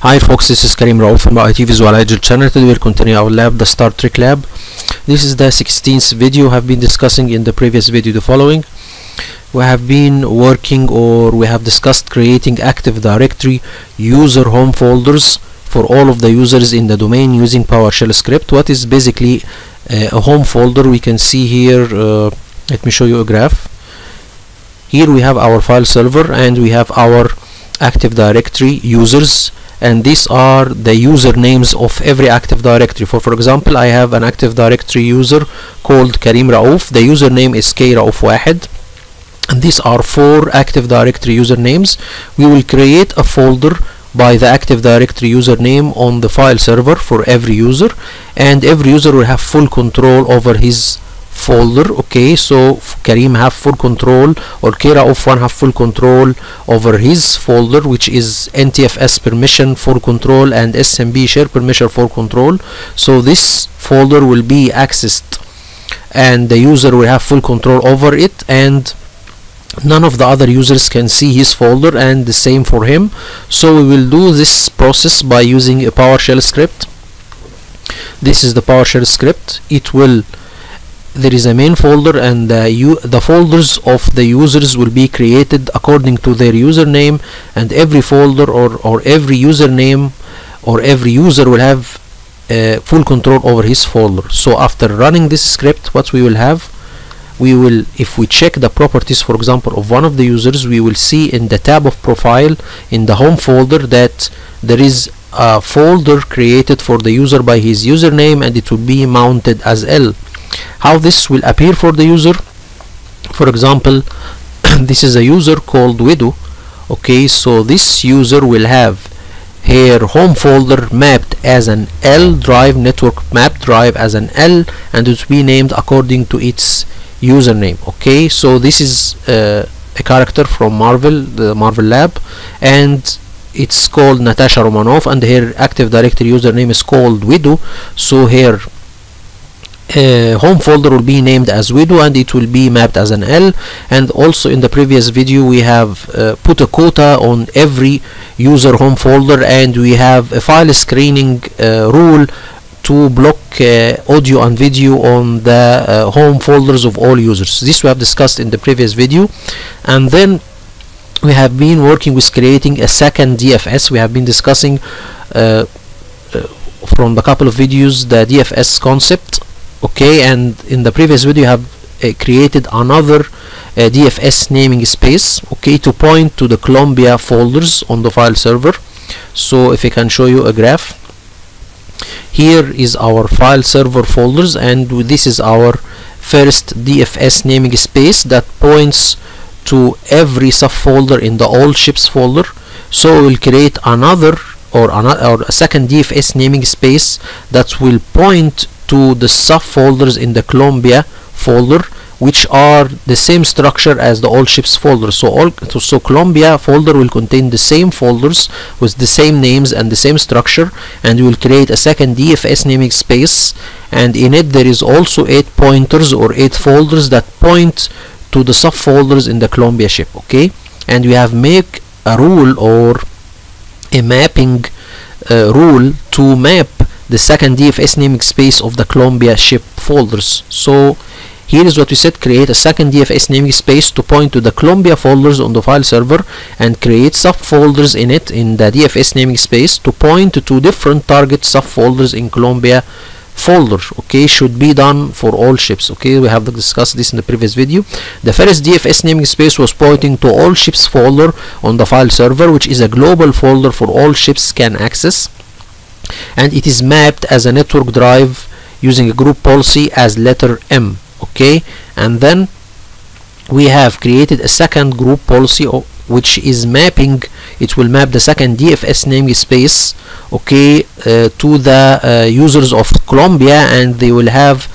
Hi folks, this is Karim Raouf from the IT Visualizer channel. Today we'll continue our lab, the Star Trek lab. This is the 16th video. I have been discussing in the previous video the following. We have been working, or we have discussed creating Active Directory user home folders for all of the users in the domain using PowerShell script. What is basically a home folder? We can see here, let me show you a graph. Here we have our file server and we have our Active Directory users, and these are the usernames of every Active Directory. For example, I have an Active Directory user called Karim Raouf. The username is kraouf1, and these are 4 Active Directory usernames. We will create a folder by the Active Directory username on the file server for every user, and every user will have full control over his folder. Okay, so Karim have full control, or kraouf1 have full control over his folder, which is NTFS permission for control and SMB share permission for control. So this folder will be accessed and the user will have full control over it, and none of the other users can see his folder, and the same for him. So we will do this process by using a PowerShell script. This is the PowerShell script. There is a main folder, and the folders of the users will be created according to their username, and every folder or every username or every user will have full control over his folder. So after running this script, what we will have, if we check the properties, for example, of one of the users, we will see in the tab of profile in the home folder that there is a folder created for the user by his username, and it will be mounted as L. How this will appear for the user? For example, this is a user called Widow. Okay, so this user will have her home folder mapped as an L drive, network map drive as an L, and it will be named according to its username. Okay, so this is a character from Marvel, the Marvel Lab, and it's called Natasha Romanoff, and her Active Directory username is called Widow. So her home folder will be named as Widow, and it will be mapped as an L. And also in the previous video we have put a quota on every user home folder, and we have a file screening rule to block audio and video on the home folders of all users. This we have discussed in the previous video. And then we have been working with creating a second DFS. We have been discussing from the couple of videos the DFS concept. Okay, and in the previous video you have created another DFS naming space, okay, to point to the Columbia folders on the file server. So if I can show you a graph, here is our file server folders, and this is our first DFS naming space that points to every subfolder in the all ships folder. So we will create another or a second DFS naming space that will point to the subfolders in the Columbia folder, which are the same structure as the all ships folder. So Columbia folder will contain the same folders with the same names and the same structure, and we will create a second DFS naming space, and in it there is also 8 pointers or 8 folders that point to the subfolders in the Columbia ship. Okay, and we have make a rule or a mapping rule to map the second DFS naming space of the Columbia ship folders. So here is what we said: create a second DFS naming space to point to the Columbia folders on the file server, and create subfolders in it in the DFS naming space to point to different target subfolders in Columbia folder. Okay, should be done for all ships. Okay, we have discussed this in the previous video. The first DFS naming space was pointing to all ships folder on the file server, which is a global folder for all ships can access, and it is mapped as a network drive using a group policy as letter M. Okay, and then we have created a second group policy which is mapping, it will map the second DFS naming space, okay, to the users of Columbia, and they will have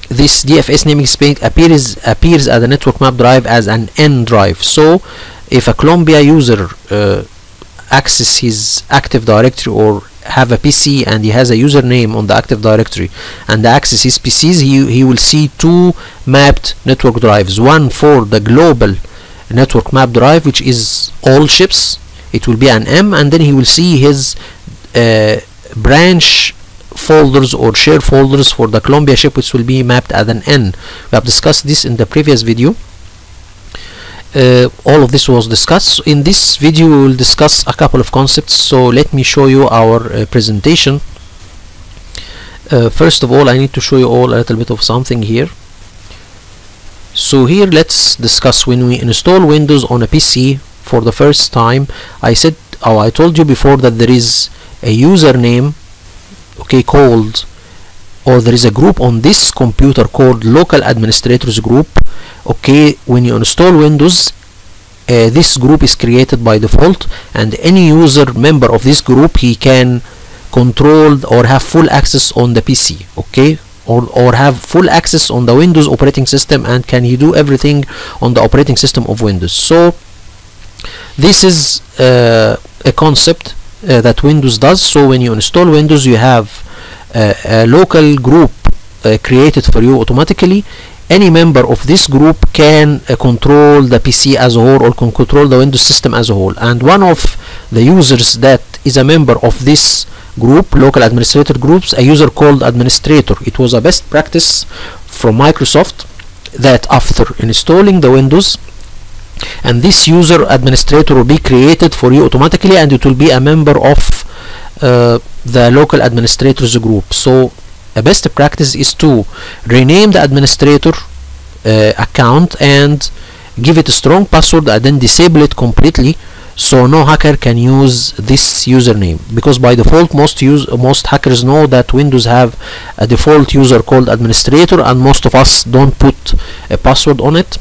this DFS naming space appears as a network map drive as an N drive. So if a Columbia user access his Active Directory or have a PC and he has a username on the Active Directory and access his PCs, he will see 2 mapped network drives, one for the global network map drive, which is all ships, it will be an M, and then he will see his branch folders or share folders for the Columbia ship, which will be mapped as an N. We have discussed this in the previous video. All of this was discussed. In this video we will discuss a couple of concepts, so let me show you our presentation. First of all, I need to show you all a little bit of something here. So here let's discuss when we install Windows on a PC for the first time. I told you before that there is a username, okay, called, or there is a group on this computer called local administrators group. Okay, when you install Windows, this group is created by default, and any user member of this group, he can control or have full access on the PC, okay, or have full access on the Windows operating system, and can he do everything on the operating system of Windows. So this is a concept that Windows does. So when you install Windows, you have a local group created for you automatically. Any member of this group can control the PC as a whole, or can control the Windows system as a whole. And one of the users that is a member of this group, local administrator groups, a user called administrator. It was a best practice from Microsoft that after installing the Windows, and this user administrator will be created for you automatically, and it will be a member of the local administrators group. So a best practice is to rename the administrator account and give it a strong password, and then disable it completely, so no hacker can use this username, because by default most hackers know that Windows have a default user called administrator, and most of us don't put a password on it.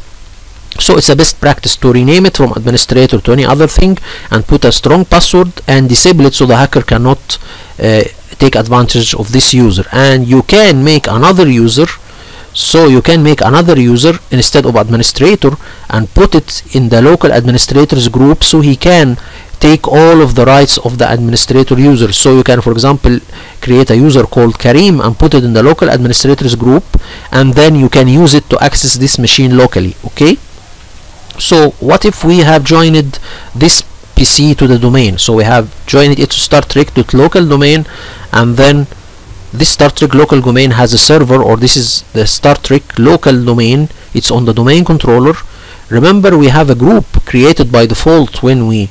So it's a best practice to rename it from administrator to any other thing and put a strong password and disable it, so the hacker cannot take advantage of this user. And you can make another user, so you can make another user instead of administrator and put it in the local administrators group, so he can take all of the rights of the administrator user. So you can, for example, create a user called Karim and put it in the local administrators group, and then you can use it to access this machine locally. Okay, so what if we have joined this PC to the domain? So we have joined it to Star Trek to local domain, and then this Star Trek local domain has a server, or this is the Star Trek local domain. It's on the domain controller. Remember, we have a group created by default when we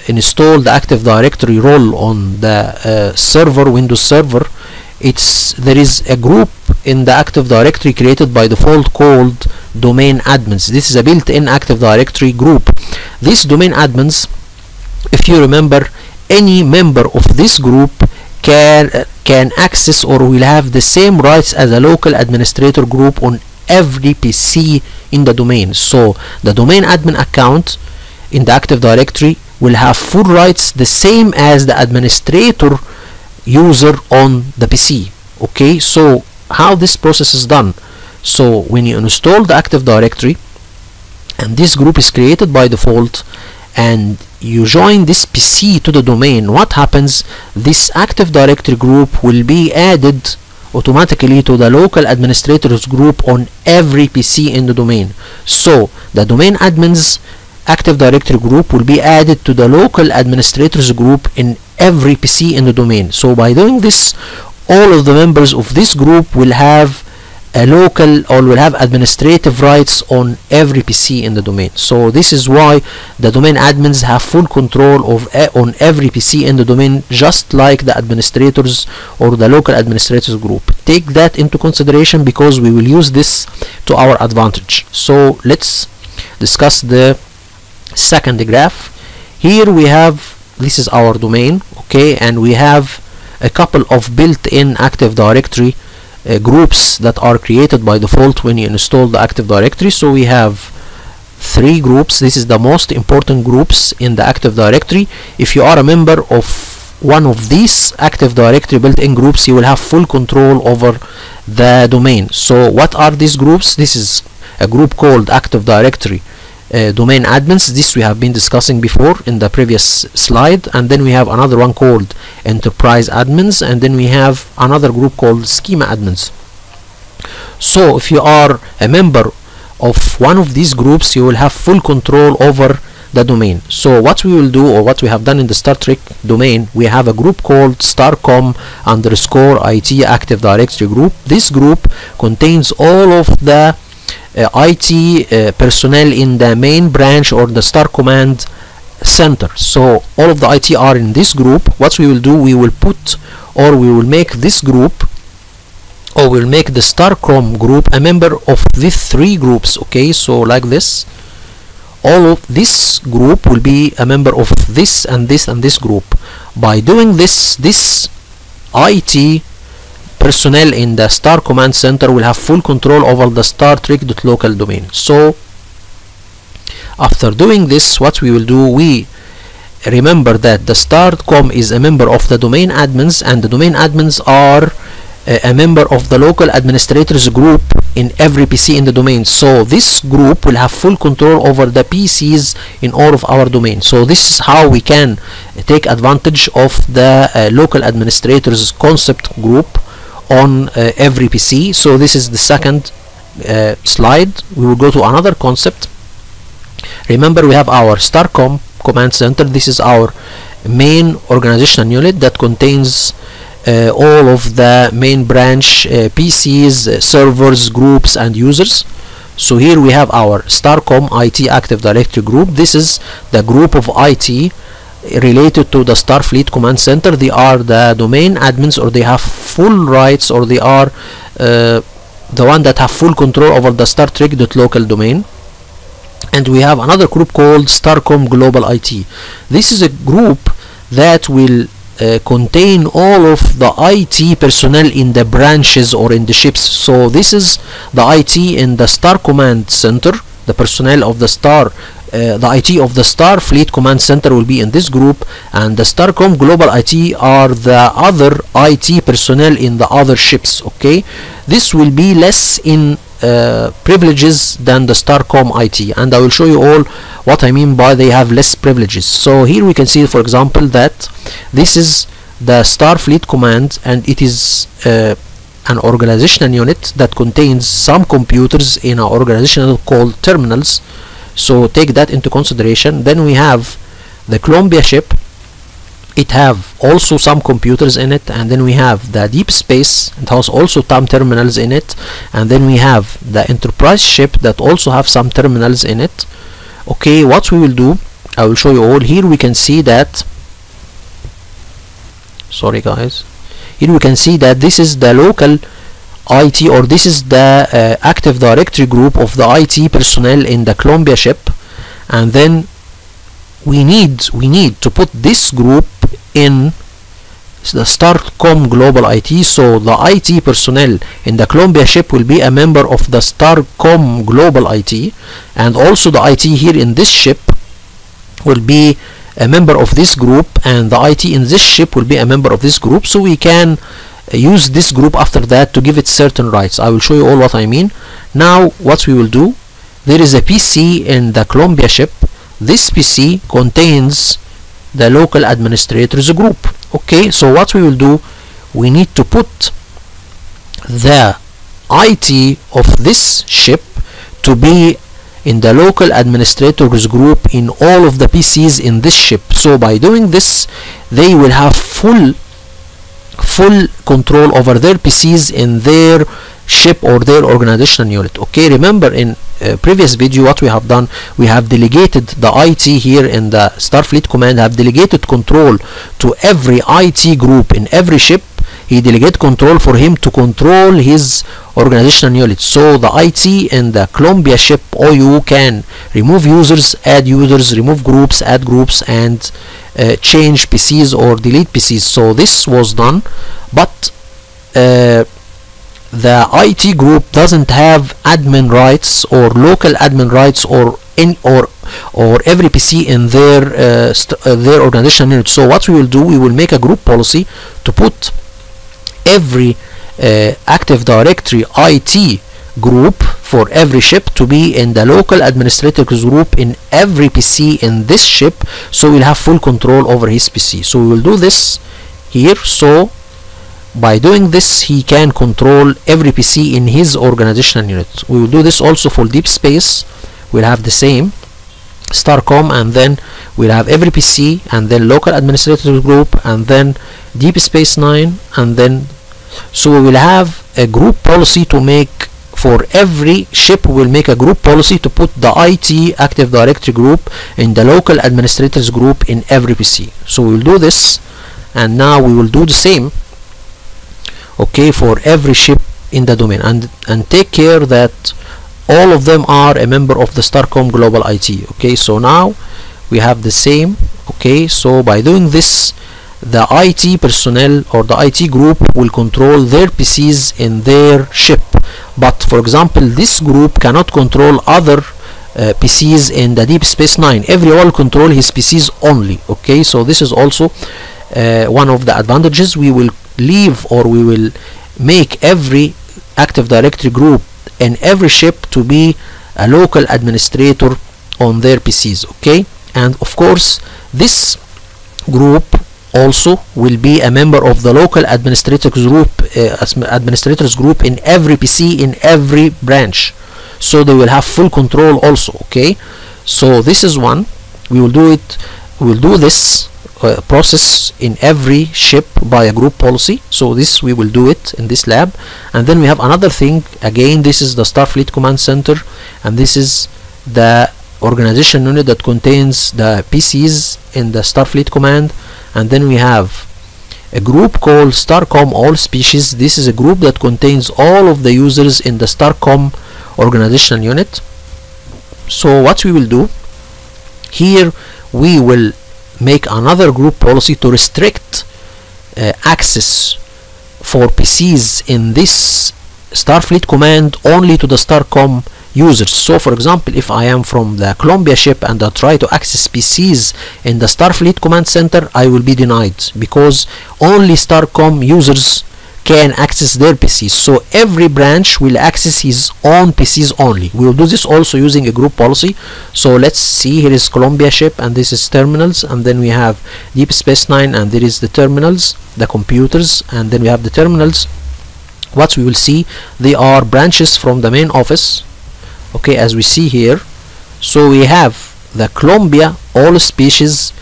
install the Active Directory role on the server, Windows server. There is a group in the Active Directory created by default called domain admins. This is a built-in Active Directory group. This domain admins, if you remember, any member of this group can access or will have the same rights as a local administrator group on every PC in the domain. So the domain admin account in the Active Directory will have full rights, the same as the administrator user on the PC. Okay, so how this process is done? So when you install the Active Directory, and this group is created by default, and you join this PC to the domain, what happens? This Active Directory group will be added automatically to the local administrators group on every PC in the domain. So the domain admins Active Directory group will be added to the local administrators group in every PC in the domain. So by doing this, all of the members of this group will have a local, or will have administrative rights on every PC in the domain. So this is why the domain admins have full control of on every PC in the domain, just like the administrators or the local administrators group. Take that into consideration, because we will use this to our advantage. So let's discuss the second graph. Here we have, this is our domain, okay, and we have a couple of built-in Active Directory groups that are created by default when you install the Active Directory. So we have 3 groups. This is the most important groups in the Active Directory. If you are a member of one of these Active Directory built-in groups, you will have full control over the domain. So what are these groups? This is a group called Active Directory domain admins. This we have been discussing before in the previous slide. And then we have another one called enterprise admins, and then we have another group called schema admins. So if you are a member of one of these groups, you will have full control over the domain. So what we will do, or what we have done in the Star Trek domain, we have a group called starcom_IT Active Directory group. This group contains all of the IT personnel in the main branch or the Star Command Center. So all of the IT are in this group. What we will do, we will put, or we will make this group, or we'll make the Starcom group a member of these three groups. Okay, so like this, all of this group will be a member of this and this and this group. By doing this, this IT personnel in the Star Command Center will have full control over the Star Trek.local domain. So after doing this, what we will do, we remember that the Starcom is a member of the domain admins, and the domain admins are a member of the local administrators group in every PC in the domain. So this group will have full control over the PCs in all of our domains. So this is how we can take advantage of the local administrators concept group on every PC. So this is the second slide. We will go to another concept. Remember, we have our Starcom command center. This is our main organizational unit that contains all of the main branch PCs, servers, groups, and users. So here we have our Starcom IT Active Directory group. This is the group of IT related to the Starfleet Command Center. They are the domain admins, or they have full rights, or they are the one that have full control over the Star Trek.local domain. And we have another group called Starcom Global IT. This is a group that will contain all of the IT personnel in the branches or in the ships. So this is the IT in the Star Command Center. The personnel of the the IT of the Starfleet Command Center will be in this group, and the Starcom Global IT are the other IT personnel in the other ships. Okay, this will be less in privileges than the Starcom IT, and I will show you all what I mean by they have less privileges. So here we can see, for example, that this is the Starfleet Command, and it is an organizational unit that contains some computers in an organizational called terminals. So take that into consideration. Then we have the Columbia ship. It have also some computers in it, and then we have the deep space. It has also some terminals in it, and then we have the Enterprise ship that also have some terminals in it. Okay, what we will do, I will show you all. Here we can see that, sorry guys, here we can see that this is the local IT, or this is the Active Directory group of the IT personnel in the Columbia ship, and then we need to put this group in the Starcom Global IT. So the IT personnel in the Columbia ship will be a member of the Starcom Global IT, and also the IT here in this ship will be a member of this group, and the IT in this ship will be a member of this group. So we can use this group after that to give it certain rights. I will show you all what I mean. Now what we will do, there is a PC in the Columbia ship. This PC contains the local administrators group. Okay, so what we will do, we need to put the IT of this ship to be in the local administrators group in all of the PCs in this ship. So by doing this, they will have full control over their PCs in their ship or their organizational unit. Okay, remember in previous video what we have done, we have delegated the IT here in the Starfleet Command, have delegated control to every IT group in every ship. He delegated control for him to control his organizational unit. So the IT in the Columbia ship OU can remove users, add users, remove groups, add groups, and change PCs or delete PCs. So this was done, but the IT group doesn't have admin rights or local admin rights or every PC in their organizational unit. So what we will do, we will make a group policy to put every Active Directory IT group for every ship to be in the local administrators group in every PC in this ship, so we'll have full control over his PC. So we will do this here. So by doing this, he can control every PC in his organizational unit. We will do this also for deep space. We'll have the same. starcom, and then we'll have every PC, and then local administrator group, and then deep space 9, and then so we will have a group policy to make for every ship. We'll make a group policy to put the IT Active Directory group in the local administrators group in every PC. So we'll do this, and now we will do the same, okay, for every ship in the domain, and take care that all of them are a member of the starcom global IT. Okay, so now we have the same. Okay, so by doing this, the IT personnel or the IT group will control their PCs in their ship, but for example this group cannot control other PCs in the deep space 9. Everyone will control his PCs only. Okay, so this is also one of the advantages. We will leave, or we will make every Active Directory group in every ship to be a local administrator on their PCs. Okay, and of course this group also will be a member of the local administrators group in every PC in every branch, so they will have full control also. Okay, so this is one. We will do it. We will do this process in every ship by a group policy. So this we will do it in this lab. And then we have another thing. Again, this is the Starfleet Command Center, and this is the organization unit that contains the PCs in the Starfleet Command. And then we have a group called starcom all species. This is a group that contains all of the users in the starcom organizational unit. So what we will do here, we will make another group policy to restrict access for PCs in this Starfleet Command only to the starcom users. So for example, if I am from the Columbia ship and I try to access PCs in the Starfleet Command Center, I will be denied, because only starcom users can access their PCs. So every branch will access his own PCs only. We will do this also using a group policy. So let's see, here is Columbia ship, and this is terminals, and then we have Deep Space 9, and there is the terminals, the computers, and then we have the terminals. What we will see, they are branches from the main office. Okay, as we see here. So we have the Columbia all species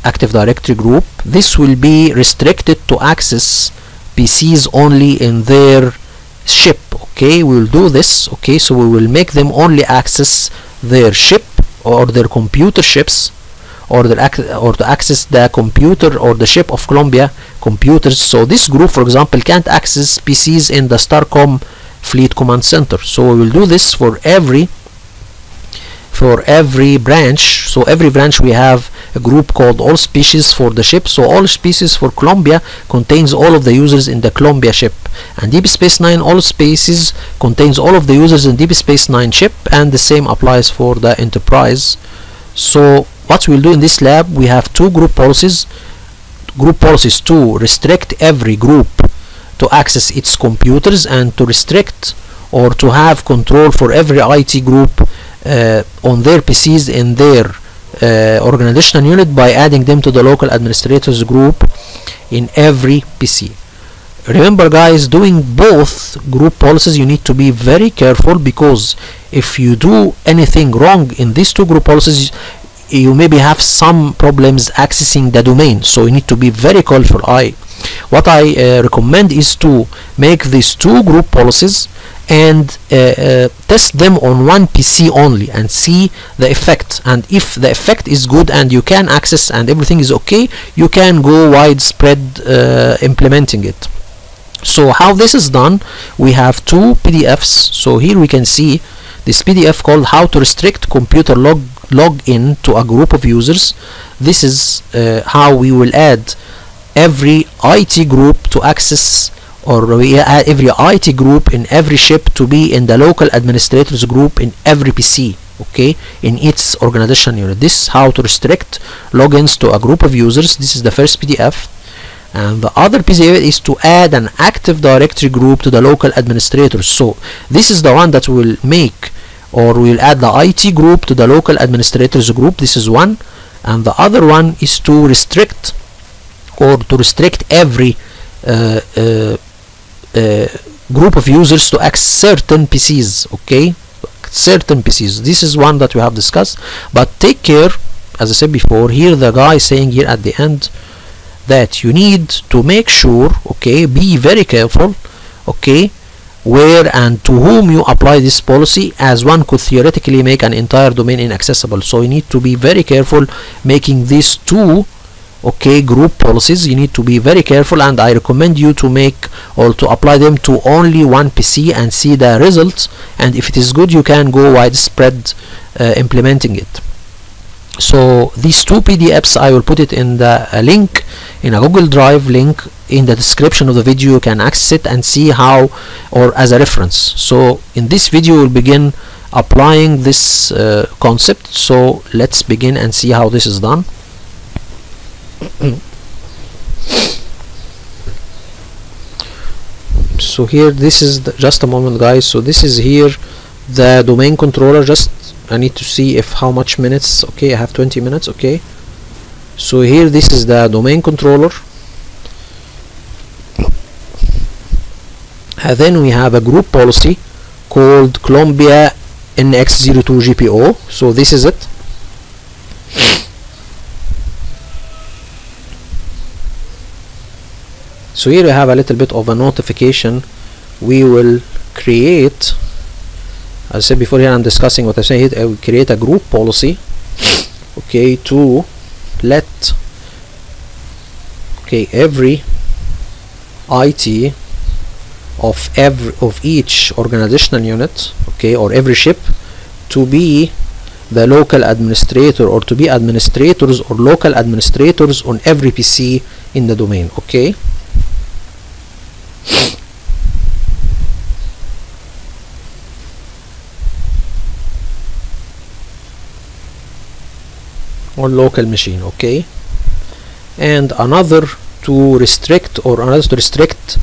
Active Directory group. This will be restricted to access PCs only in their ship. Okay, we will do this. Okay, so we will make them only access their ship or their computer ships, or to access the computer or the ship of Columbia computers. So this group, for example, can't access PCs in the starcom Fleet Command Center. So we will do this for every branch. So every branch we have a group called all species for the ship. So all species for Columbia contains all of the users in the Columbia ship, and Deep Space 9 all species contains all of the users in Deep Space 9 ship, and the same applies for the Enterprise. So what we'll do in this lab, we have two group policies to restrict every group to access its computers, and to restrict or to have control for every IT group on their PCs in their organizational unit by adding them to the local administrators group in every PC. Remember guys, doing both group policies you need to be very careful, because if you do anything wrong in these two group policies, you maybe have some problems accessing the domain. So you need to be very careful. What I recommend is to make these two group policies and test them on one PC only and see the effect. And if the effect is good and you can access and everything is okay, you can go widespread implementing it. So how this is done, we have two PDFs. So here we can see this PDF called How to Restrict Computer Login to a Group of Users. This is how we will add every IT group to access, or we add every IT group in every ship to be in the local administrators group in every PC, okay, in its organization unit. This is how to restrict logins to a group of users. This is the first PDF. And the other PDF is to add an Active Directory group to the local administrators. So this is the one that will make, or we'll add the IT group to the local administrators group. This is one. And the other one is to restrict, or to restrict every group of users to access certain PCs, okay, certain PCs. This is one that we have discussed, but take care, as I said before, here the guy is saying here at the end that you need to make sure, okay, be very careful, okay, where and to whom you apply this policy, as one could theoretically make an entire domain inaccessible. So you need to be very careful making these two, okay, group policies. You need to be very careful, and I recommend you to make or to apply them to only one PC and see the results, and if it is good you can go widespread implementing it. So these two PDFs I will put it in the link, in a Google Drive link in the description of the video. You can access it and see how, or as a reference. So in this video we'll begin applying this concept. So let's begin and see how this is done. So here, this is just a moment guys, so this is here the domain controller. Just I need to see if how much minutes. Okay, I have 20 minutes. Okay, so here this is the domain controller, and then we have a group policy called Columbia NX02 GPO. So this is it. So here we have a little bit of a notification. We will create, as I said before, here I'm discussing what I say here. I will create a group policy, okay, to let, okay, every IT of each organizational unit, okay, or every ship, to be the local administrator, or to be administrators or local administrators on every PC in the domain. Okay, or local machine. Okay, and another to restrict, or another to restrict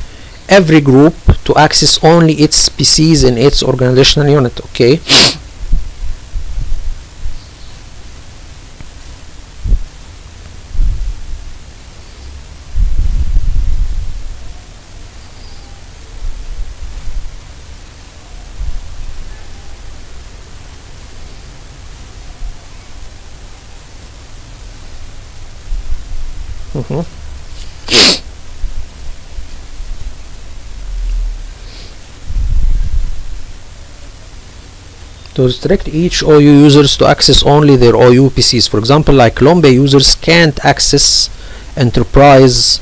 every group to access only its PCs in its organizational unit. Okay, to restrict each OU users to access only their OU PCs. For example, like Columbia users can't access enterprise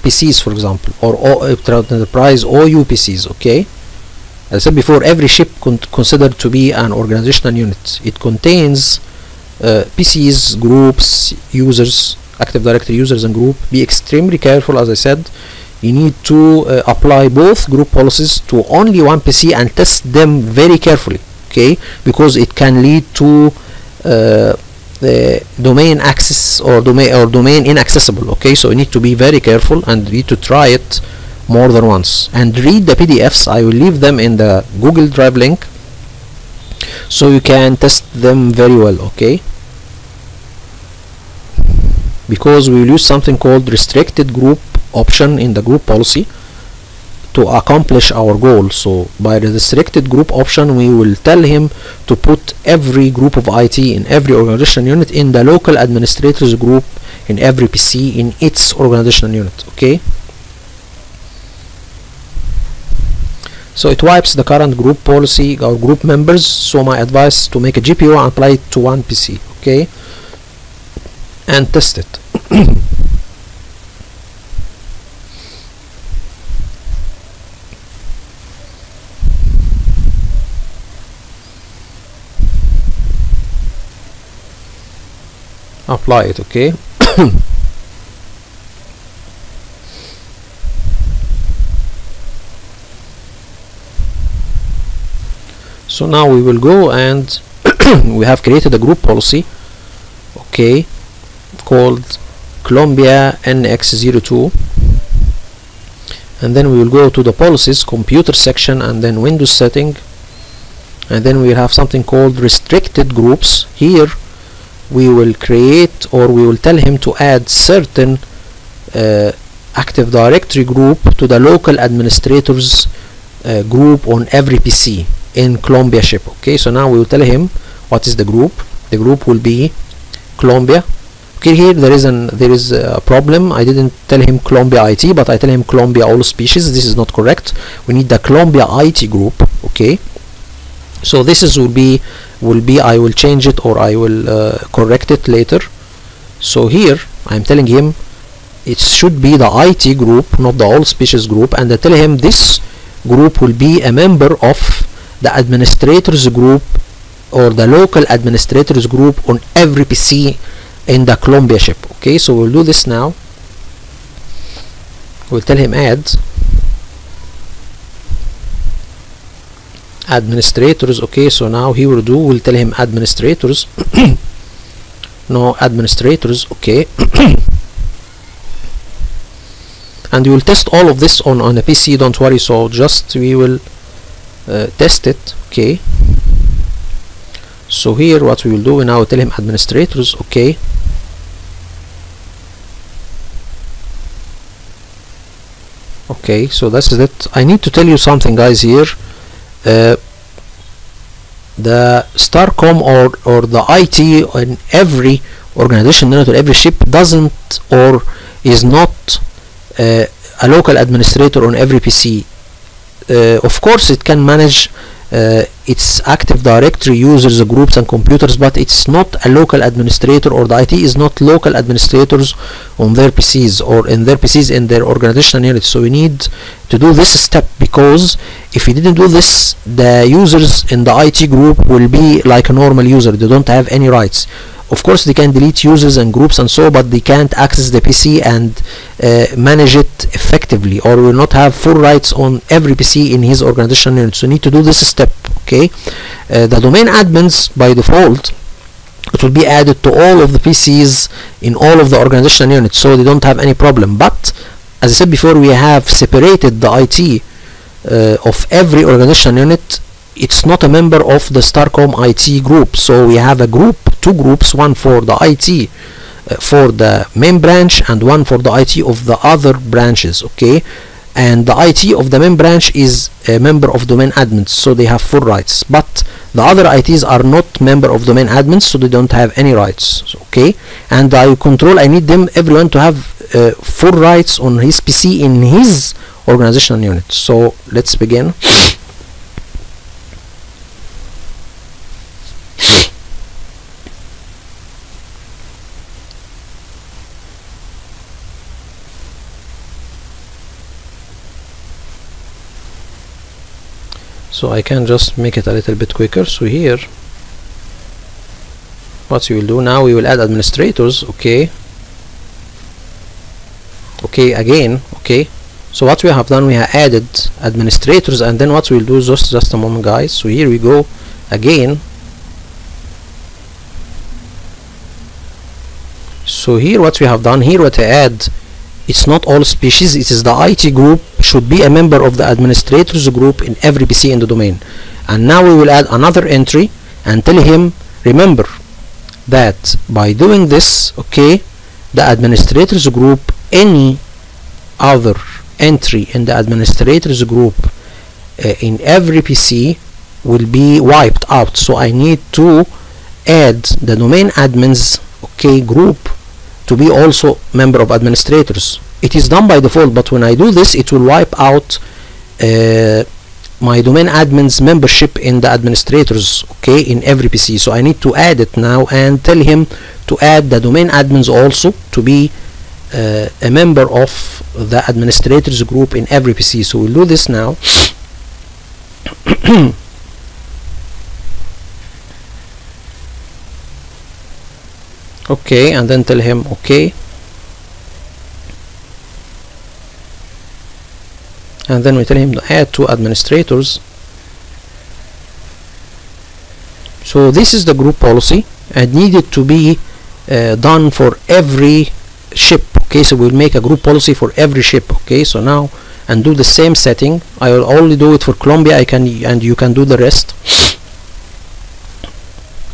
PCs, for example, or enterprise OU PCs. Okay, as I said before, every ship considered to be an organizational unit. It contains PCs, groups, users, Active Directory users and group. Be extremely careful, as I said. You need to apply both group policies to only one PC and test them very carefully, okay, because it can lead to the domain access or domain inaccessible. Okay, so you need to be very careful and you need to try it more than once and read the PDFs. I will leave them in the Google Drive link so you can test them very well. Okay, because we will use something called restricted group option in the group policy to accomplish our goal. So by the restricted group option, we will tell him to put every group of IT in every organizational unit in the local administrators group in every PC in its organizational unit. Okay, so it wipes the current group policy or group members. So my advice, to make a GPO and apply it to one PC. Okay, and test it. Apply it. Okay, so now we will go and we have created a group policy, okay, called Columbia NX02, and then we will go to the policies computer section and then Windows setting, and then we will have something called restricted groups. Here we will create, or we will tell him to add certain Active Directory group to the local administrators group on every PC in Colombia ship. Okay, so now we will tell him what is the group. The group will be Colombia. Okay, here there is a problem. I didn't tell him Colombia IT, but I tell him Colombia all species. This is not correct. We need the Colombia IT group. Okay, so this is will be I will change it, or I will correct it later. So here I'm telling him it should be the IT group, not the all species group, and I tell him this group will be a member of the administrators group or the local administrators group on every PC in the Colombia ship. Okay, so we'll do this now. We'll tell him add administrators. Okay, so now he will do, we'll tell him administrators no, administrators. Okay and we will test all of this on a PC, don't worry. So just we will test it. Okay, so here what we will do, we now tell him administrators. Okay, okay, so that's it. I need to tell you something, guys, here. The Starcom or the IT in every organization unit or every ship doesn't or is not a local administrator on every PC. Of course it can manage its Active Directory users, groups and computers, but it's not a local administrator, or the IT is not local administrators on their PCs or in their PCs in their organizational units. So we need to do this step, because if we didn't do this, the users in the IT group will be like a normal user. They don't have any rights. Of course they can delete users and groups and so, but they can't access the PC and manage it effectively, or will not have full rights on every PC in his organizational unit. So you need to do this step. Okay, the domain admins by default, it will be added to all of the PCs in all of the organizational units, so they don't have any problem. But as I said before, we have separated the IT of every organizational unit. It's not a member of the Starcom IT group, so we have a group, two groups, one for the IT for the main branch and one for the IT of the other branches. Okay, and the IT of the main branch is a member of domain admins, so they have full rights, but the other ITs are not member of domain admins, so they don't have any rights. Okay, and I need them, everyone, to have full rights on his PC in his organizational unit. So let's begin. So I can just make it a little bit quicker. So here what we will do now, we will add administrators. Okay, again. Okay, so what we have done, we have added administrators, and then what we'll do is just a moment, guys. So here we go again. So here what we have done, here what I add, it's not all species, it is the IT group should be a member of the administrators group in every PC in the domain. And now we will add another entry and tell him, remember that by doing this, okay, the administrators group, any other entry in the administrators group in every PC will be wiped out. So I need to add the domain admins, okay, group to be also member of administrators. It is done by default, but when I do this, it will wipe out my domain admins membership in the administrators, okay, in every PC. So I need to add it now and tell him to add the domain admins also to be a member of the administrators group in every PC. So we'll do this now. Okay, and then tell him okay, and then we tell him to add two administrators. So this is the group policy and needed to be done for every ship. Okay, so we'll make a group policy for every ship. Okay, so now and do the same setting. I will only do it for Colombia, and you can do the rest.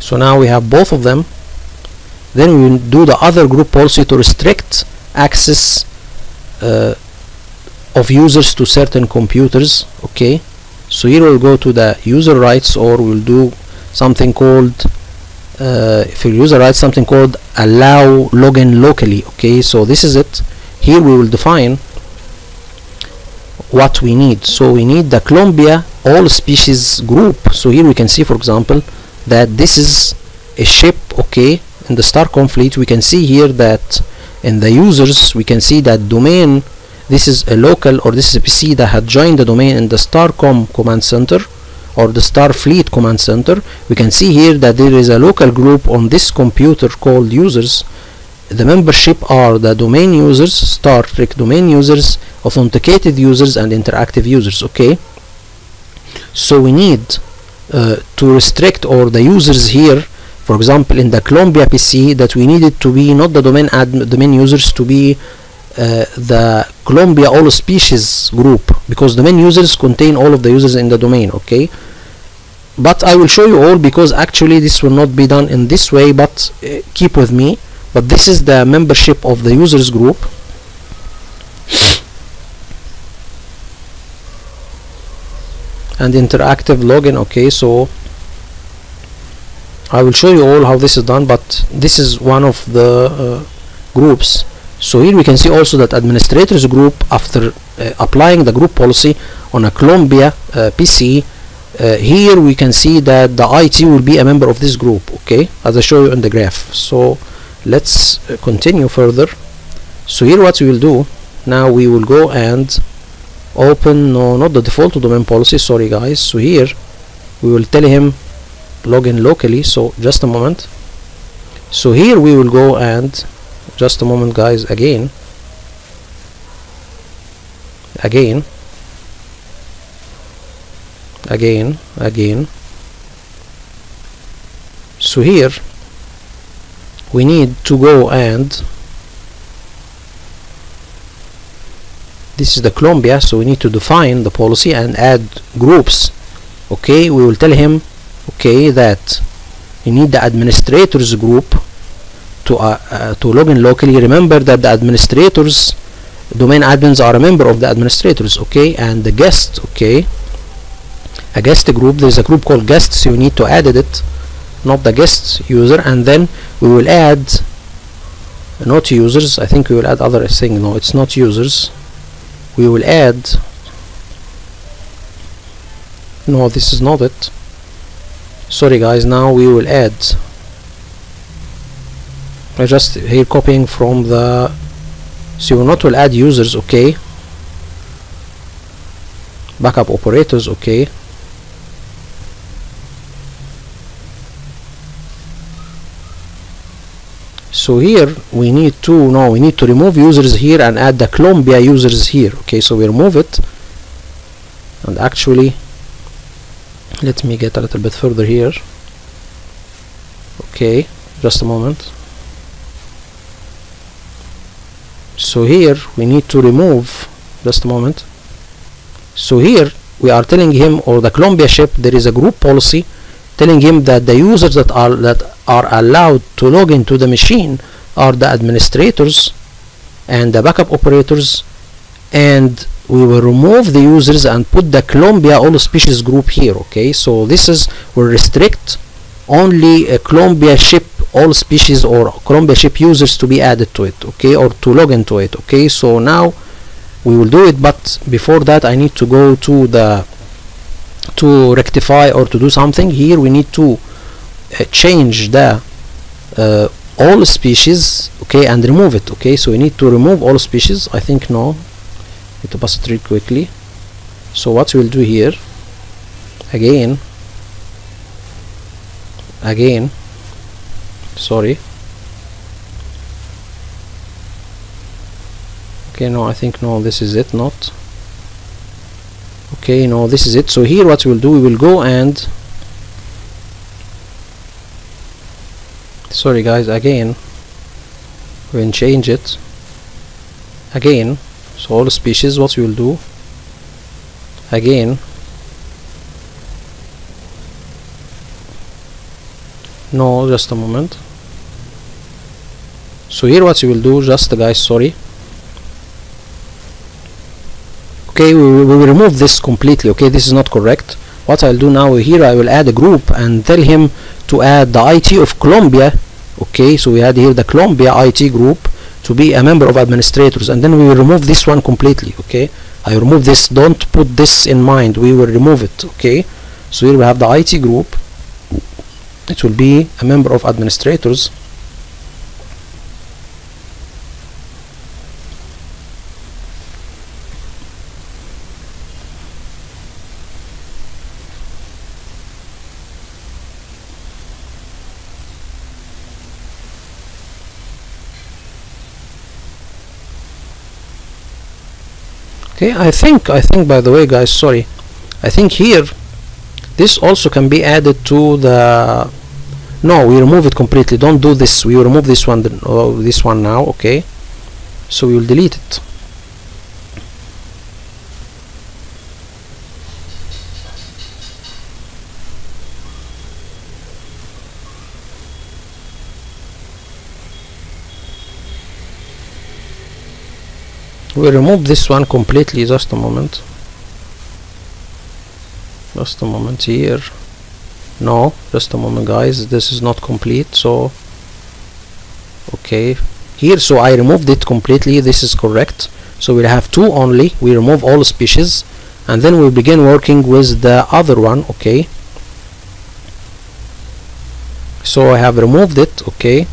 So now we have both of them. Then we will do the other group policy to restrict access of users to certain computers. Okay, So here we'll go to the user rights, or we'll do something called for user rights, something called allow login locally. Okay, so this is it. Here we will define what we need. So we need the Columbia all species group. So here we can see, for example, that this is a ship. Okay, in the StarCom fleet we can see here that in the users we can see that domain, this is a local, or this is a PC that had joined the domain in the StarCom command center or the Starfleet command center. We can see here that there is a local group on this computer called users. The membership are the domain users, Star Trek domain users, authenticated users, and interactive users. Okay, so we need to restrict, or the users here, for example in the Columbia PC, that we need it to be not the domain users, to be the Columbia all species group, because domain users contain all of the users in the domain. Okay, but I will show you all, because actually this will not be done in this way, but keep with me. But this is the membership of the users group. And interactive login. Okay, so I will show you all how this is done, but this is one of the groups. So here we can see also that administrators group, after applying the group policy on a Columbia PC, here we can see that the IT will be a member of this group. Okay, as I show you in the graph. So let's continue further. So here what we will do now, we will go and open, no, not the default domain policy, sorry guys. So here we will tell him login locally. So just a moment. So here we will go and, just a moment guys, again. So here we need to go, and this is the Columbia, so we need to define the policy and add groups. Okay, we will tell him, okay, that you need the administrators group to login locally. Remember that the administrators, domain admins, are a member of the administrators. Okay, and the guest, okay, a guest group, there's a group called guests, so you need to add it, not the guest user. And then we will add not users, I think we will add other thing. No, it's not users. We will add, no, this is not it, sorry guys. Now we will add, I just here copying from the, so we not will add users. Okay, backup operators. Okay, so here we need to, no, we need to remove users here and add the Columbia users here. Okay, so we remove it, and actually let me get a little bit further here. Okay, just a moment. So here we need to remove, just a moment. So here we are telling him, or the Columbia ship, there is a group policy telling him that the users that are allowed to log into the machine are the administrators and the backup operators, and we will remove the users and put the Columbia all species group here. Okay, so this is, will restrict only a Columbia ship all species or Columbia ship users to be added to it. Okay, or to log into it. Okay, so now we will do it, but before that I need to go to the, to rectify or to do something here. We need to change the all species, okay, and remove it. Okay, so we need to remove all species. I think, no, need to pass it real quickly. So what we'll do here, again, sorry, okay, no, I think, no, this is it, not, okay, no, this is it. So here what we'll do, we will go and, sorry guys, again we will change it again. So all species, what we will do again, no, just a moment. So here what we will do, just guys, sorry, Okay, we will remove this completely. Okay, this is not correct. What I'll do now here, I will add a group and tell him to add the IT of Colombia. Okay, so we add here the Colombia IT group to be a member of administrators, and then we will remove this one completely. Okay, I remove this, don't put this in mind, we will remove it. Okay, so here we have the IT group, it will be a member of administrators. Okay, I think by the way guys, sorry, I think here this also can be added to the, no, we remove it completely, don't do this, we will remove this one, this one now. Okay, so we will delete it. We remove this one completely. Just a moment, just a moment here. No, just a moment guys, this is not complete. So okay, here, so I removed it completely, this is correct. So we'll have two only, we remove all species, and then we'll begin working with the other one. Okay, so I have removed it. Okay,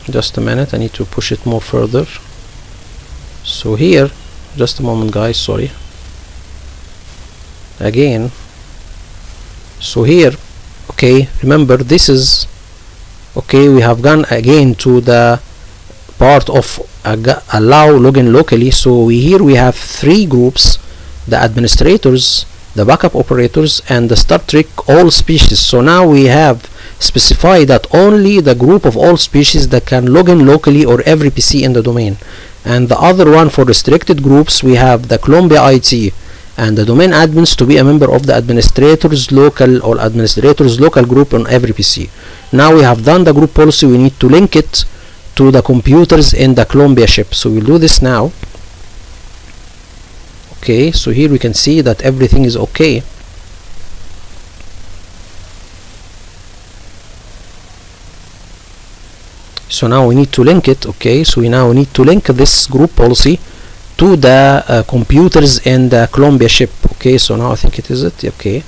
just a minute, I need to push it more further. So here, just a moment guys, sorry, again. So here, okay, remember this is, okay, we have gone again to the part of allow login locally. So here we have three groups: the administrators, the backup operators, and the Star Trek all species. So now we have specified that only the group of all species that can log in locally or every PC in the domain. And the other one, for restricted groups, we have the Colombia IT and the domain admins to be a member of the administrators local or administrators local group on every PC. Now we have done the group policy, we need to link it to the computers in the Colombia ship. So we'll do this now. Okay, so here we can see that everything is okay. So now we need to link it. Okay, so we now need to link this group policy to the computers in the Colombia ship. Okay, so now I think it is it. Okay,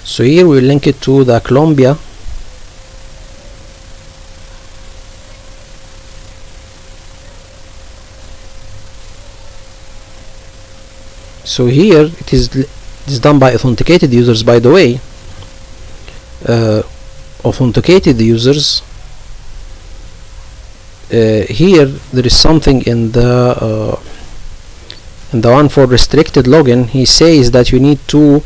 so here we link it to the Colombia. So here it is done by authenticated users, by the way. Authenticated users, here there is something in the one for restricted login. He says that you need to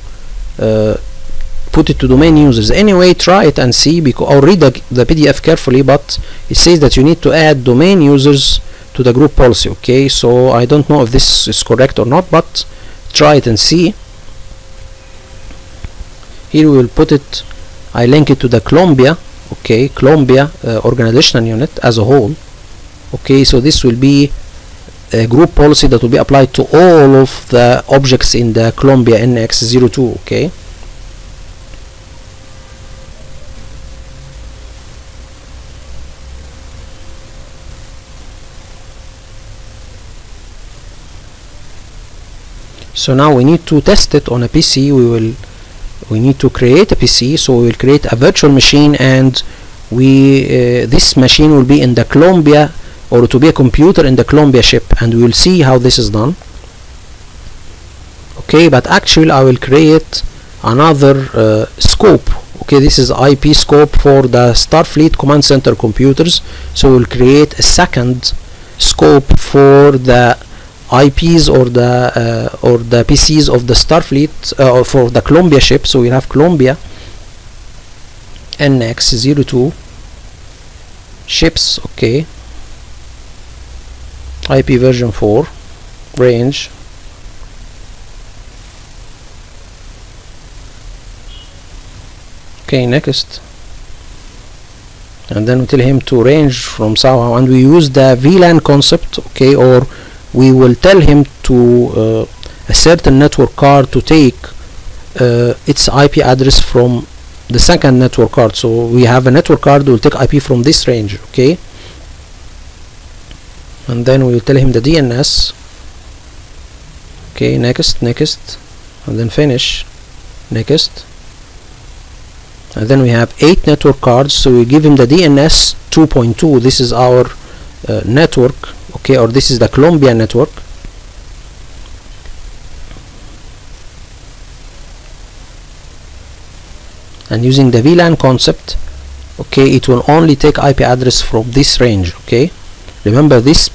put it to domain users. Anyway, try it and see, because or read the PDF carefully, but it says that you need to add domain users to the group policy. Okay, so I don't know if this is correct or not, but try it and see. Here we will put it, I link it to the Colombia. Okay, Colombia organizational unit as a whole. Okay, so this will be a group policy that will be applied to all of the objects in the Colombia NX02. Okay, so now we need to test it on a PC. We need to create a PC, so we will create a virtual machine, and this machine will be in the Colombia, or to be a computer in the Colombia ship, and we will see how this is done. Okay, but actually I will create another scope. Okay, this is IP scope for the Starfleet Command Center computers, so we'll create a second scope for the IPs or the PCs of the Starfleet for the Colombia ship. So we have Colombia NX02 ships. Okay, IP version 4, range. Okay, next. and then we tell him to range from somehow, and we use the VLAN concept, okay, or we will tell him to a certain network card to take its IP address from the second network card. So we have a network card will take IP from this range, okay, and then we will tell him the DNS, okay, next, and then finish, next, and then we have 8 network cards, so we give him the DNS 2.2. This is our network, okay, or this is the Colombia network. And using the VLAN concept, okay, it will only take IP address from this range, okay. Remember, this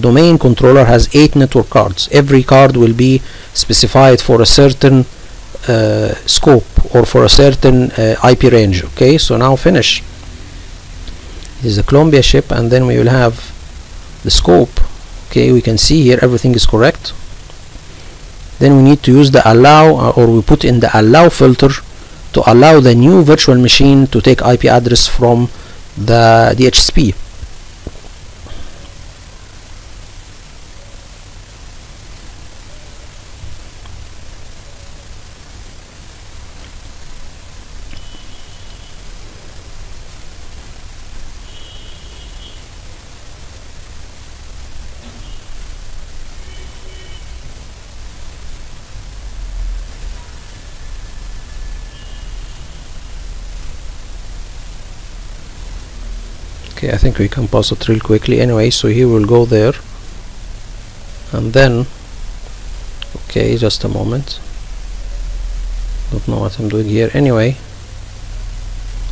domain controller has 8 network cards. Every card will be specified for a certain scope or for a certain IP range, okay. So now finish. This is the Colombia ship, and then we will have the scope, okay. We can see here everything is correct. Then we need to use the allow, or we put in the allow filter to allow the new virtual machine to take IP address from the DHCP. Okay, I think we can pause it real quickly anyway. So here we'll go there, and then, okay, just a moment, don't know what I'm doing here anyway.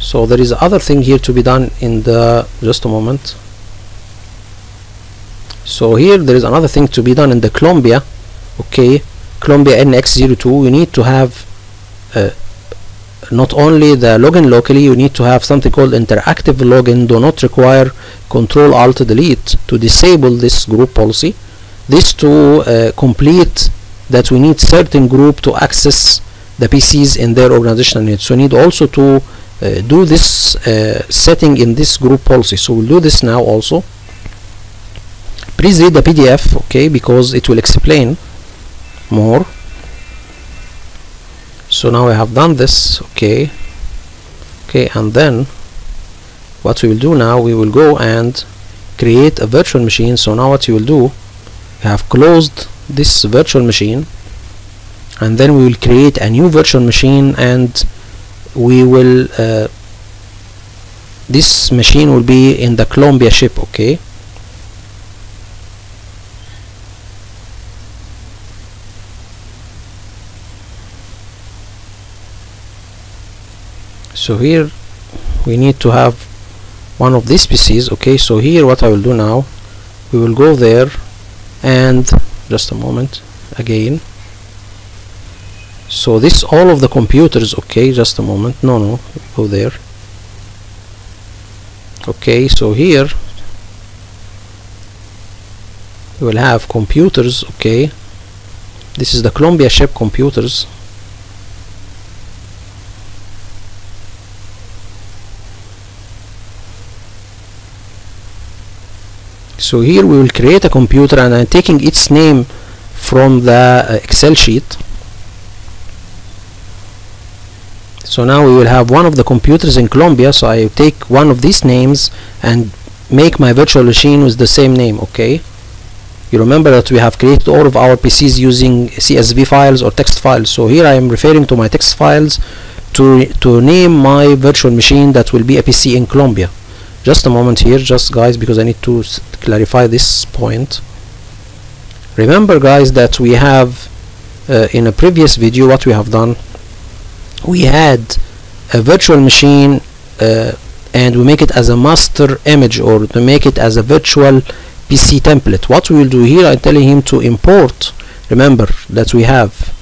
So there is other thing here to be done in the, just a moment. So here there is another thing to be done in the Colombia, okay, Colombia NX02. We need to have not only the login locally, you need to have something called interactive login. Do not require Control Alt Delete to disable this group policy. This to complete that we need certain group to access the PCs in their organizational unit. So we need also to do this setting in this group policy. So we'll do this now also. Please read the PDF, okay, because it will explain more. So now I have done this, okay, and then what we will do now, we will go and create a virtual machine. So now what you will do, we have closed this virtual machine, and then we will create a new virtual machine, and we will this machine will be in the Colombia ship, okay. So here we need to have one of these PCs, okay. So here what I will do now, we will go there, and just a moment again. So this all of the computers, okay, just a moment, no, go there, okay. So here we will have computers, okay. This is the Colombia ship computers. So here we will create a computer, and I'm taking its name from the Excel sheet. So now we will have one of the computers in Colombia. So I take one of these names and make my virtual machine with the same name, okay. You remember that we have created all of our PCs using CSV files or text files. So here I am referring to my text files to name my virtual machine that will be a PC in Colombia. Just a moment here, just guys, because I need to clarify this point. Remember guys that we have in a previous video what we have done, we had a virtual machine and we make it as a master image, or to make it as a virtual PC template. What we will do here, I'm telling him to import. Remember that we have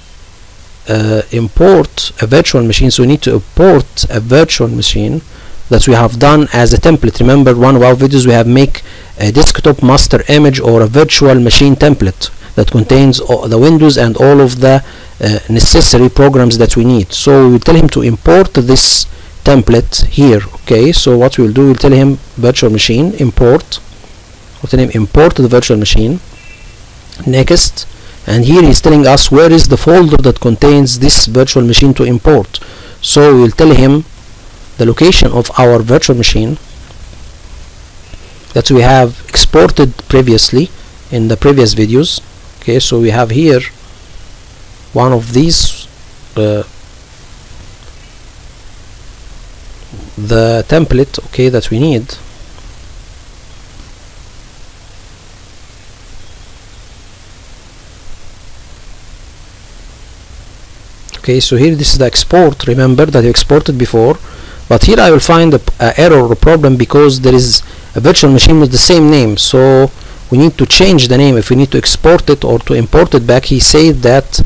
import a virtual machine, so we need to import a virtual machine that we have done as a template. Remember, one of our videos we have make a desktop master image or a virtual machine template that contains the Windows and all of the necessary programs that we need. So we will tell him to import this template here. Okay, so what we'll do, we'll tell him virtual machine import. We'll tell him import the virtual machine. Next, and here he's telling us where is the folder that contains this virtual machine to import. So we'll tell him the location of our virtual machine that we have exported previously in the previous videos. Okay, so we have here one of these, the template, okay, that we need. Okay, so here this is the export. Remember that you exported before, but here I will find a error or a problem because there is a virtual machine with the same name. So we need to change the name. If we need to export it or to import it back, he says that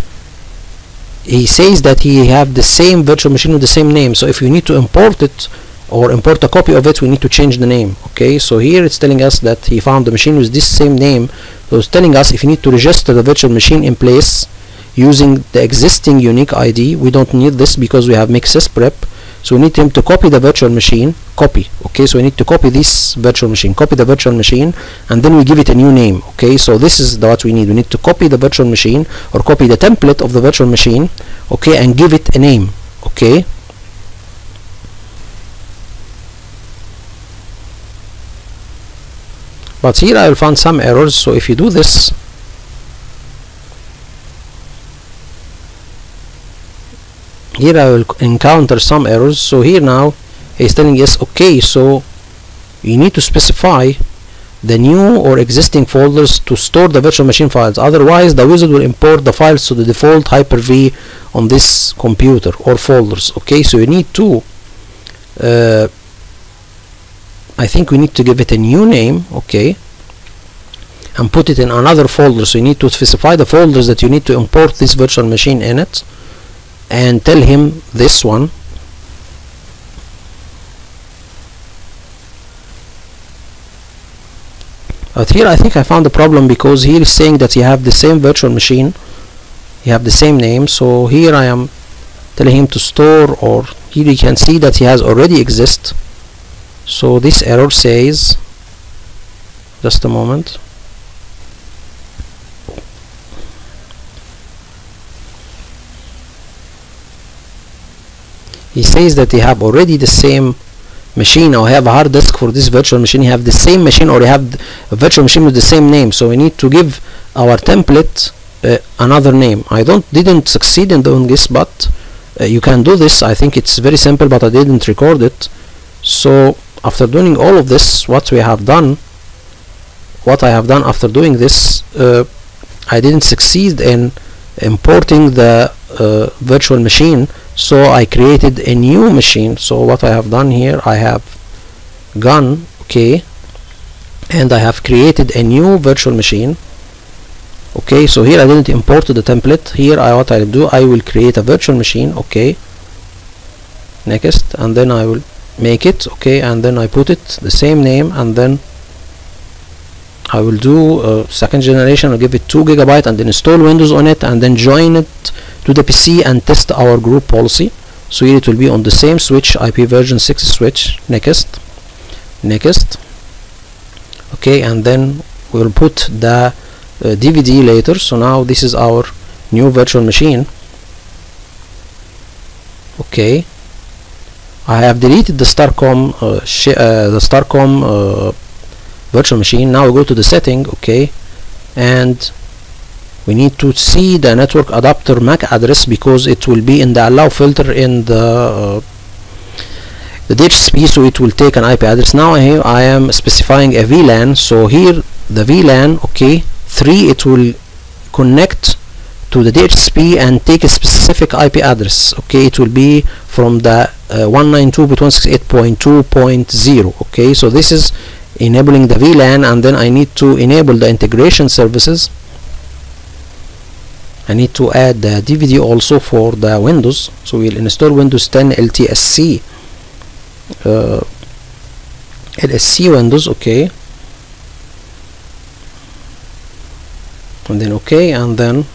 he have the same virtual machine with the same name. So if you need to import it or import a copy of it, we need to change the name. Okay, so here it's telling us that he found the machine with this same name. So it's telling us if you need to register the virtual machine in place using the existing unique ID, we don't need this because we have mixes prep. So we need him to copy the virtual machine, copy. Okay, so we need to copy this virtual machine, copy the virtual machine, and then we give it a new name. Okay, so this is what we need. We need to copy the virtual machine or copy the template of the virtual machine, okay, and give it a name. Okay, but here I will find some errors. So if you do this, here I will encounter some errors. So here now he's telling us, okay, so you need to specify the new or existing folders to store the virtual machine files, otherwise the wizard will import the files to the default Hyper-V on this computer or folders. Okay, so you need to I think we need to give it a new name, okay, and put it in another folder. So you need to specify the folders that you need to import this virtual machine in it, and tell him this one. But here I think I found a problem because here is saying that you have the same virtual machine, you have the same name. So here I am telling him to store, or here you can see that he has already exist. So this error says, just a moment, he says that you have already the same machine, or have a hard disk for this virtual machine, you have the same machine, or you have a virtual machine with the same name. So we need to give our template another name. I didn't succeed in doing this, but you can do this. I think it's very simple, but I didn't record it. So after doing all of this, what I have done after doing this, I didn't succeed in importing the virtual machine, so I created a new machine. So what I have done here, I have gone, okay, and I have created a new virtual machine. Okay, so here I didn't import the template. Here what I will do, I will create a virtual machine, okay, next, and then I will make it, okay, and then I put it the same name, and then I will do second generation. I'll give it 2 GB and then install Windows on it, and then join it to the PC and test our group policy. So here it will be on the same switch, IP version 6 switch. Next, okay, and then we'll put the DVD later. So now this is our new virtual machine. Okay, I have deleted the Starcom virtual machine. Now we go to the setting, okay, and we need to see the network adapter MAC address because it will be in the allow filter in the DHCP, so it will take an IP address. Now here I am specifying a VLAN. So here the VLAN, okay, 3, it will connect to the DHCP and take a specific IP address. Okay, it will be from the 192.168.2.0. okay, so this is enabling the VLAN, and then I need to enable the integration services. I need to add the DVD also for the Windows. So we'll install Windows 10 LTSC LSC Windows, okay, and then okay, and then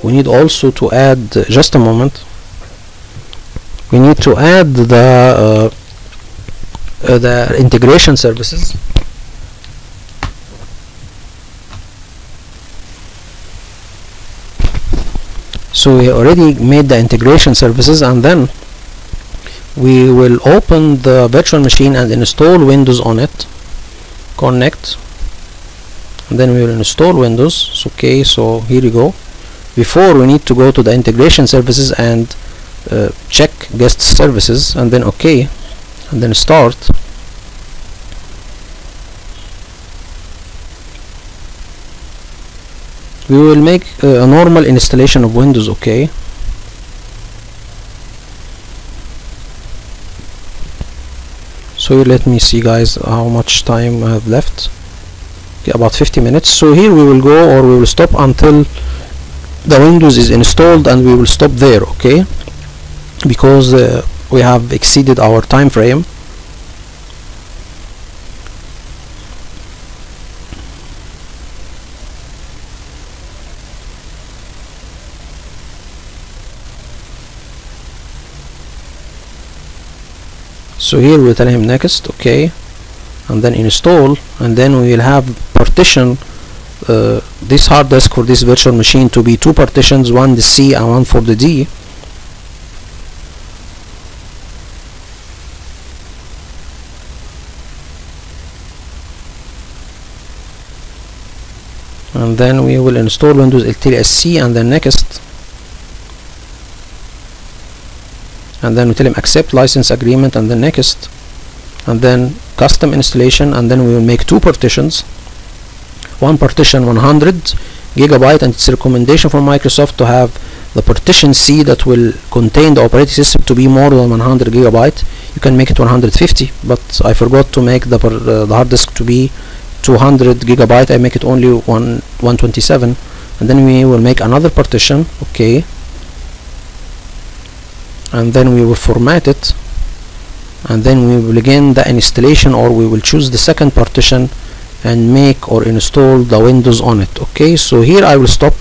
we need also to add, just a moment, we need to add the integration services. So we already made the integration services, and then we will open the virtual machine and install Windows on it. Connect, and then we will install Windows. Okay, so here you go. Before, we need to go to the integration services and check guest services, and then okay, and then start. We will make a normal installation of Windows. Okay, so let me see, guys, how much time I have left. Okay, about 50 minutes. So here we will go, or we will stop until the Windows is installed, and we will stop there. Okay, because we have exceeded our time frame. So here we'll tell him next. Okay, and then install, and then we will have partition this hard disk for this virtual machine to be two partitions, one the C and one for the D. And then we will install Windows LTSC, and then next, and then we tell him accept license agreement, and then next, and then custom installation, and then we will make two partitions. One partition 100 GB, and it's a recommendation from Microsoft to have the partition C that will contain the operating system to be more than 100 GB. You can make it 150, but I forgot to make the hard disk to be 200 GB. I make it only 127, and then we will make another partition. Okay, and then we will format it, and then we will begin the installation, or we will choose the second partition and make or install the Windows on it. Okay, so here I will stop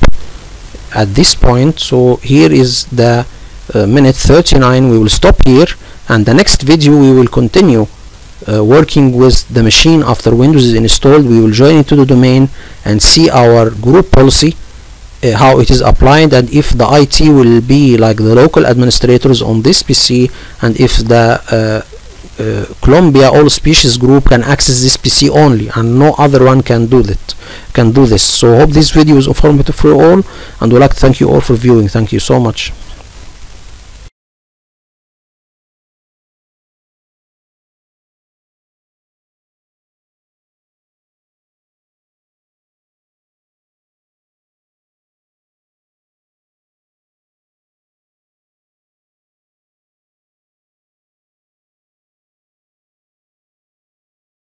at this point. So here is the minute 39. We will stop here, and the next video we will continue working with the machine after Windows is installed. We will join into the domain and see our group policy, how it is applied, and if the IT will be like the local administrators on this PC, and if the Columbia all species group can access this PC only, and no other one can do this. So hope this video is informative for all, and would like to thank you all for viewing. Thank you so much.